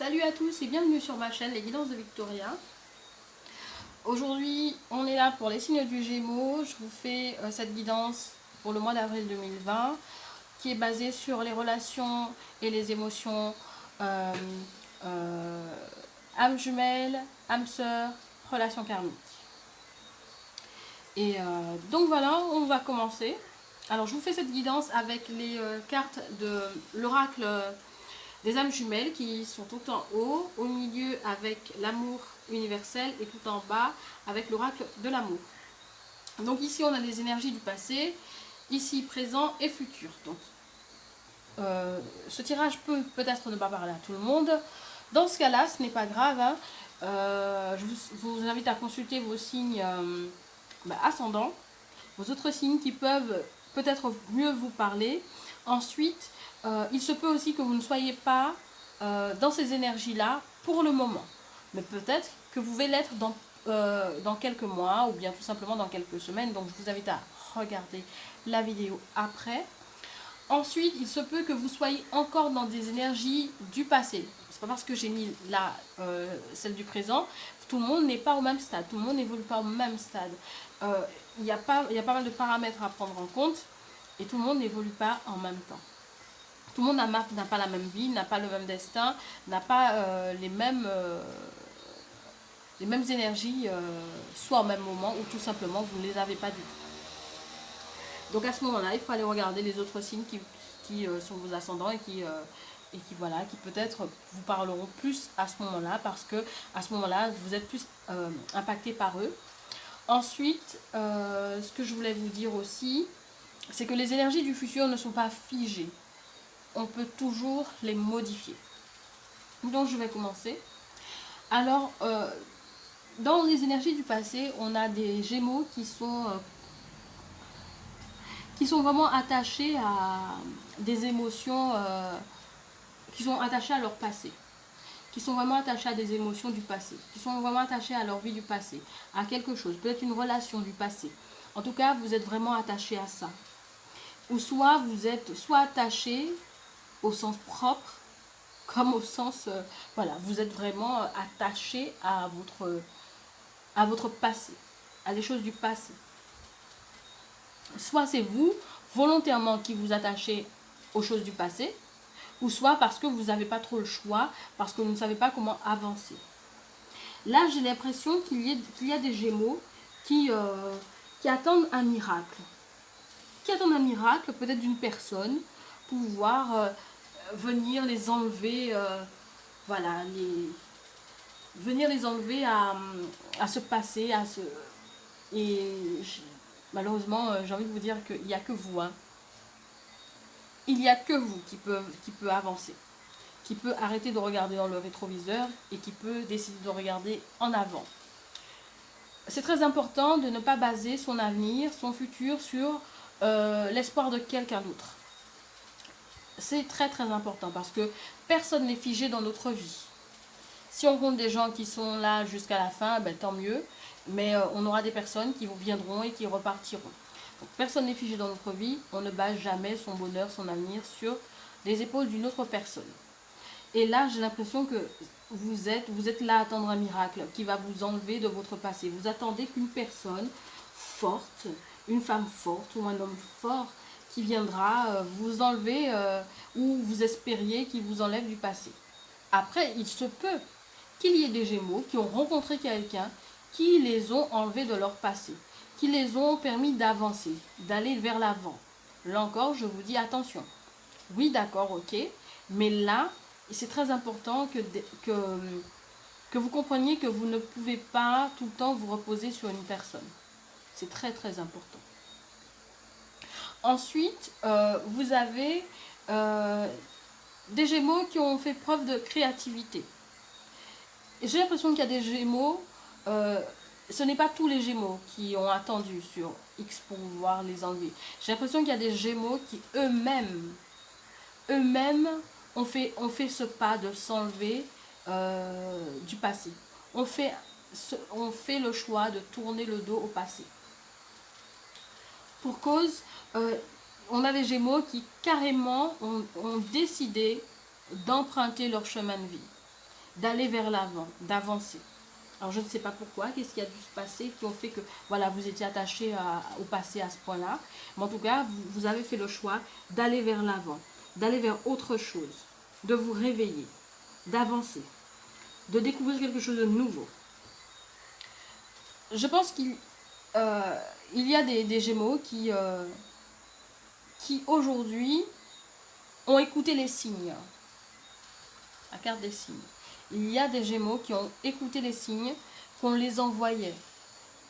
Salut à tous et bienvenue sur ma chaîne Les Guidances de Victoria. Aujourd'hui on est là pour les signes du Gémeaux. Je vous fais cette guidance pour le mois d'avril 2020 qui est basée sur les relations et les émotions euh, âme jumelle, âme sœur, relation karmique. Et donc voilà, on va commencer. Alors je vous fais cette guidance avec les cartes de l'oracle des âmes jumelles qui sont tout en haut, au milieu avec l'amour universel et tout en bas avec l'oracle de l'amour. Donc ici on a des énergies du passé, ici présent et futur. Donc ce tirage peut peut-être ne pas parler à tout le monde. Dans ce cas-là, ce n'est pas grave. Hein. Je vous invite à consulter vos signes ascendants, vos autres signes qui peuvent peut-être mieux vous parler. Ensuite, il se peut aussi que vous ne soyez pas dans ces énergies-là pour le moment. Mais peut-être que vous pouvez l'être dans quelques mois ou bien tout simplement dans quelques semaines. Donc je vous invite à regarder la vidéo après. Ensuite, il se peut que vous soyez encore dans des énergies du passé. C'est pas parce que j'ai mis là celle du présent, tout le monde n'est pas au même stade, tout le monde n'évolue pas au même stade. Il y a pas mal de paramètres à prendre en compte et tout le monde n'évolue pas en même temps. Tout le monde n'a pas la même vie, n'a pas le même destin, n'a pas les mêmes énergies, soit au même moment ou tout simplement vous ne les avez pas du tout. Donc à ce moment-là, il faut aller regarder les autres signes qui sont vos ascendants et qui voilà, qui peut-être vous parleront plus à ce moment-là parce que à ce moment-là, vous êtes plus impacté par eux. Ensuite, ce que je voulais vous dire aussi, c'est que les énergies du futur ne sont pas figées. On peut toujours les modifier. Donc je vais commencer. Alors, dans les énergies du passé, on a des Gémeaux qui sont vraiment attachés à des émotions, qui sont attachés à leur passé, qui sont vraiment attachés à des émotions du passé, qui sont vraiment attachés à leur vie du passé, à quelque chose, peut-être une relation du passé. En tout cas, vous êtes vraiment attaché à ça. Ou soit vous êtes soit attaché au sens propre, comme au sens, voilà, vous êtes vraiment attaché à votre passé, à des choses du passé. Soit c'est vous, volontairement, qui vous attachez aux choses du passé, ou soit parce que vous n'avez pas trop le choix, parce que vous ne savez pas comment avancer. Là, j'ai l'impression qu'il y a des Gémeaux qui attendent un miracle. Qui attendent un miracle, peut-être d'une personne, pour pouvoir venir les enlever, voilà, venir les enlever à ce passé, et malheureusement, j'ai envie de vous dire qu'il n'y a que vous, hein. Il n'y a que vous qui peut avancer, qui peut arrêter de regarder dans le rétroviseur et qui peut décider de regarder en avant. C'est très important de ne pas baser son avenir, son futur sur l'espoir de quelqu'un d'autre. C'est très très important parce que personne n'est figé dans notre vie. Si on compte des gens qui sont là jusqu'à la fin, ben, tant mieux, mais on aura des personnes qui viendront et qui repartiront. Donc, personne n'est figé dans notre vie, on ne base jamais son bonheur, son avenir sur les épaules d'une autre personne. Et là, j'ai l'impression que vous êtes là à attendre un miracle qui va vous enlever de votre passé. Vous attendez qu'une personne forte, une femme forte ou un homme fort qui viendra vous enlever ou vous espériez qu'il vous enlève du passé. Après, il se peut qu'il y ait des Gémeaux qui ont rencontré quelqu'un qui les ont enlevés de leur passé, qui les ont permis d'avancer, d'aller vers l'avant. Là encore, je vous dis attention. Oui, d'accord, ok, mais là, c'est très important que vous compreniez que vous ne pouvez pas tout le temps vous reposer sur une personne. C'est très très important. Ensuite, vous avez des Gémeaux qui ont fait preuve de créativité. J'ai l'impression qu'il y a des Gémeaux, ce n'est pas tous les Gémeaux qui ont attendu sur X pour pouvoir les enlever. J'ai l'impression qu'il y a des Gémeaux qui eux-mêmes ont fait ce pas de s'enlever du passé. On fait le choix de tourner le dos au passé. Pour cause, on a des Gémeaux qui carrément ont décidé d'emprunter leur chemin de vie. d'aller vers l'avant, d'avancer. Alors je ne sais pas pourquoi, qu'est-ce qui a dû se passer, qui ont fait que voilà, vous étiez attaché au passé à ce point-là. Mais en tout cas, vous avez fait le choix d'aller vers l'avant, d'aller vers autre chose, de vous réveiller, d'avancer, de découvrir quelque chose de nouveau. Je pense qu'il y a des Gémeaux qui aujourd'hui ont écouté les signes. La carte des signes. Il y a des Gémeaux qui ont écouté les signes qu'on les envoyait.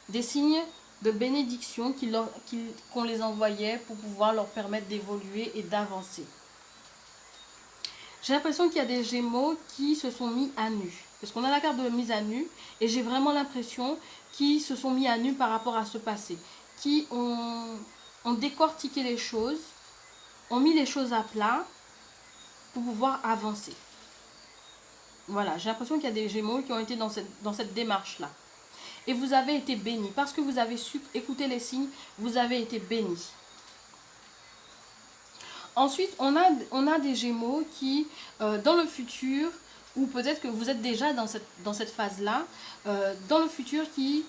Des signes de bénédiction qu'on les envoyait pour pouvoir leur permettre d'évoluer et d'avancer. J'ai l'impression qu'il y a des Gémeaux qui se sont mis à nu. Parce qu'on a la carte de mise à nu. Et j'ai vraiment l'impression qu'ils se sont mis à nu par rapport à ce passé. Qui ont décortiqué les choses, ont mis les choses à plat pour pouvoir avancer. Voilà, j'ai l'impression qu'il y a des Gémeaux qui ont été dans cette démarche-là. Et vous avez été bénis. Parce que vous avez su écouter les signes, vous avez été bénis. Ensuite, on a des Gémeaux qui, dans le futur, ou peut-être que vous êtes déjà dans cette phase-là, dans le futur, qui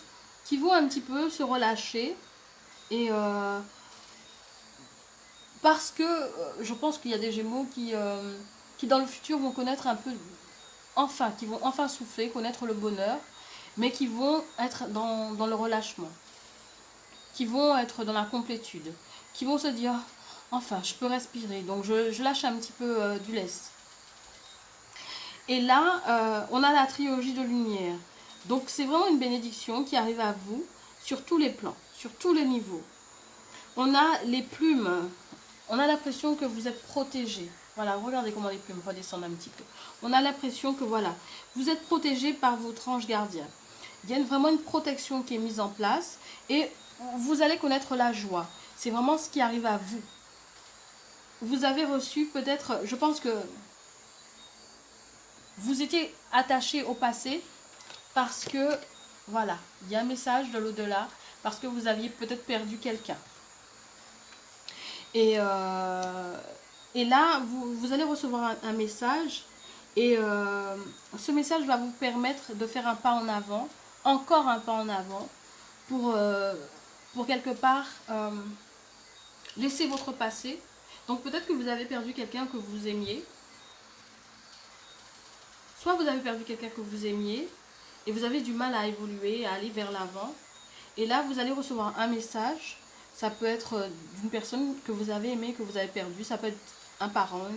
vont un petit peu se relâcher. Et parce que je pense qu'il y a des Gémeaux qui dans le futur vont connaître un peu, qui vont enfin souffler, connaître le bonheur, mais qui vont être dans le relâchement, qui vont être dans la complétude, qui vont se dire, enfin, je peux respirer, donc je lâche un petit peu du lest. Et là, on a la trilogie de lumière. Donc c'est vraiment une bénédiction qui arrive à vous sur tous les plans, sur tous les niveaux. On a les plumes, on a l'impression que vous êtes protégé. Voilà, regardez comment les plumes redescendent un petit peu. On a l'impression que voilà, vous êtes protégé par votre ange gardien. Il y a vraiment une protection qui est mise en place et vous allez connaître la joie. C'est vraiment ce qui arrive à vous. Vous avez reçu peut-être, je pense que vous étiez attaché au passé parce que, voilà, il y a un message de l'au-delà, parce que vous aviez peut-être perdu quelqu'un. Et là, vous allez recevoir un message et ce message va vous permettre de faire un pas en avant, encore un pas en avant, pour quelque part laisser votre passé. Donc peut-être que vous avez perdu quelqu'un que vous aimiez. Soit vous avez perdu quelqu'un que vous aimiez et vous avez du mal à évoluer, à aller vers l'avant. Et là, vous allez recevoir un message. Ça peut être d'une personne que vous avez aimée, que vous avez perdue. Ça peut être un parent,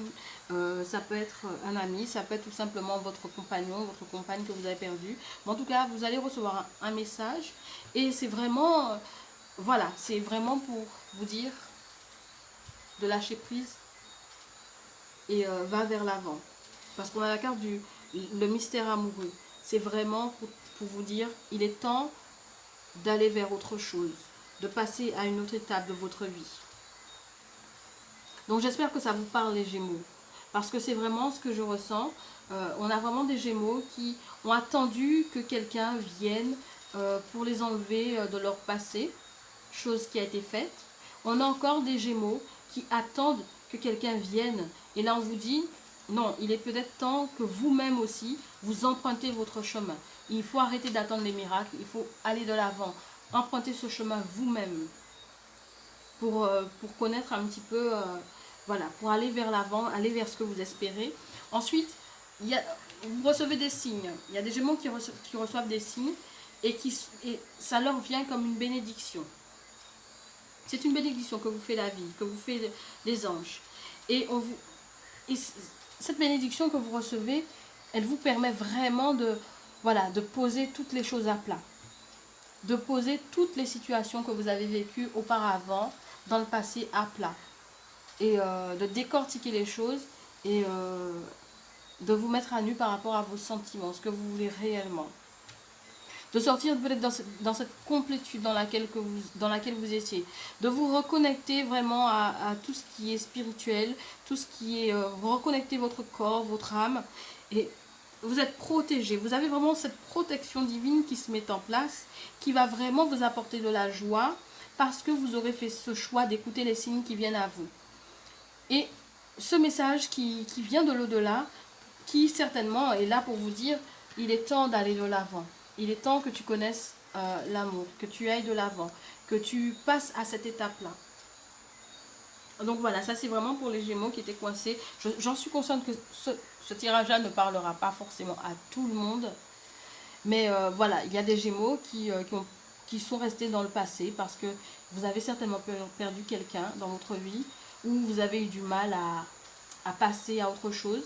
ça peut être un ami, ça peut être tout simplement votre compagnon, votre compagne que vous avez perdu. Mais en tout cas, vous allez recevoir un message. Et c'est vraiment, voilà, c'est vraiment pour vous dire de lâcher prise et va vers l'avant. Parce qu'on a la carte le mystère amoureux. C'est vraiment pour vous dire, il est temps d'aller vers autre chose, de passer à une autre étape de votre vie. Donc j'espère que ça vous parle les Gémeaux, parce que c'est vraiment ce que je ressens. On a vraiment des Gémeaux qui ont attendu que quelqu'un vienne pour les enlever de leur passé, chose qui a été faite. On a encore des Gémeaux qui attendent que quelqu'un vienne, et là on vous dit, non, il est peut-être temps que vous-même aussi, vous empruntez votre chemin. Il faut arrêter d'attendre les miracles, il faut aller de l'avant, emprunter ce chemin vous-même pour connaître un petit peu, voilà, pour aller vers l'avant, aller vers ce que vous espérez. Ensuite, vous recevez des signes. Il y a des Gémeaux qui reçoivent des signes et ça leur vient comme une bénédiction. C'est une bénédiction que vous fait la vie, que vous fait les anges. Et cette bénédiction que vous recevez, elle vous permet vraiment de poser toutes les choses à plat. De poser toutes les situations que vous avez vécues auparavant, dans le passé, à plat. Et de décortiquer les choses et de vous mettre à nu par rapport à vos sentiments, ce que vous voulez réellement. De sortir peut-être dans cette complétude dans laquelle vous étiez. De vous reconnecter vraiment à tout ce qui est spirituel, tout ce qui est... vous reconnecter votre corps, votre âme. Et vous êtes protégé. Vous avez vraiment cette protection divine qui se met en place, qui va vraiment vous apporter de la joie, parce que vous aurez fait ce choix d'écouter les signes qui viennent à vous. Et ce message qui vient de l'au-delà qui certainement est là pour vous dire, il est temps d'aller de l'avant. Il est temps que tu connaisses l'amour, que tu ailles de l'avant, que tu passes à cette étape-là. Donc voilà, ça c'est vraiment pour les Gémeaux qui étaient coincés. J'en suis consciente que ce tirage-là ne parlera pas forcément à tout le monde. Mais voilà, il y a des Gémeaux qui sont restés dans le passé parce que vous avez certainement perdu quelqu'un dans votre vie ou vous avez eu du mal à passer à autre chose.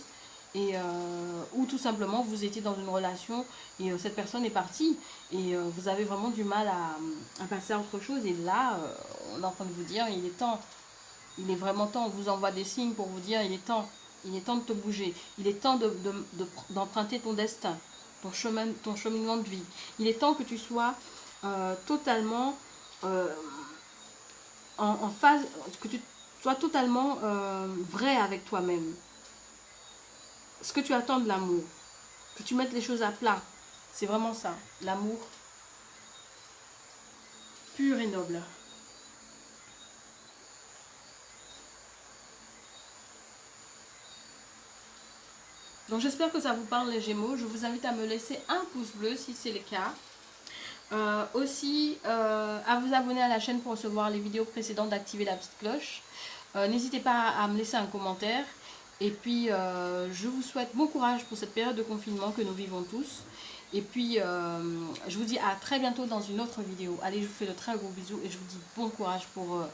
Et ou tout simplement vous étiez dans une relation et cette personne est partie et vous avez vraiment du mal à passer à autre chose. Et là, on est en train de vous dire, il est temps. Il est vraiment temps, on vous envoie des signes pour vous dire il est temps de te bouger, il est temps d'emprunter ton destin, ton cheminement de vie. Il est temps que tu sois totalement en phase, que tu sois totalement vrai avec toi-même. Ce que tu attends de l'amour, que tu mettes les choses à plat, c'est vraiment ça, l'amour pur et noble. Donc j'espère que ça vous parle les Gémeaux. Je vous invite à me laisser un pouce bleu si c'est le cas. Aussi à vous abonner à la chaîne pour recevoir les vidéos précédentes, d'activer la petite cloche. N'hésitez pas à me laisser un commentaire. Et puis je vous souhaite bon courage pour cette période de confinement que nous vivons tous. Et puis je vous dis à très bientôt dans une autre vidéo. Allez, je vous fais de très gros bisous et je vous dis bon courage pour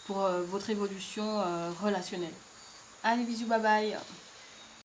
votre évolution relationnelle. Allez, bisous, bye bye.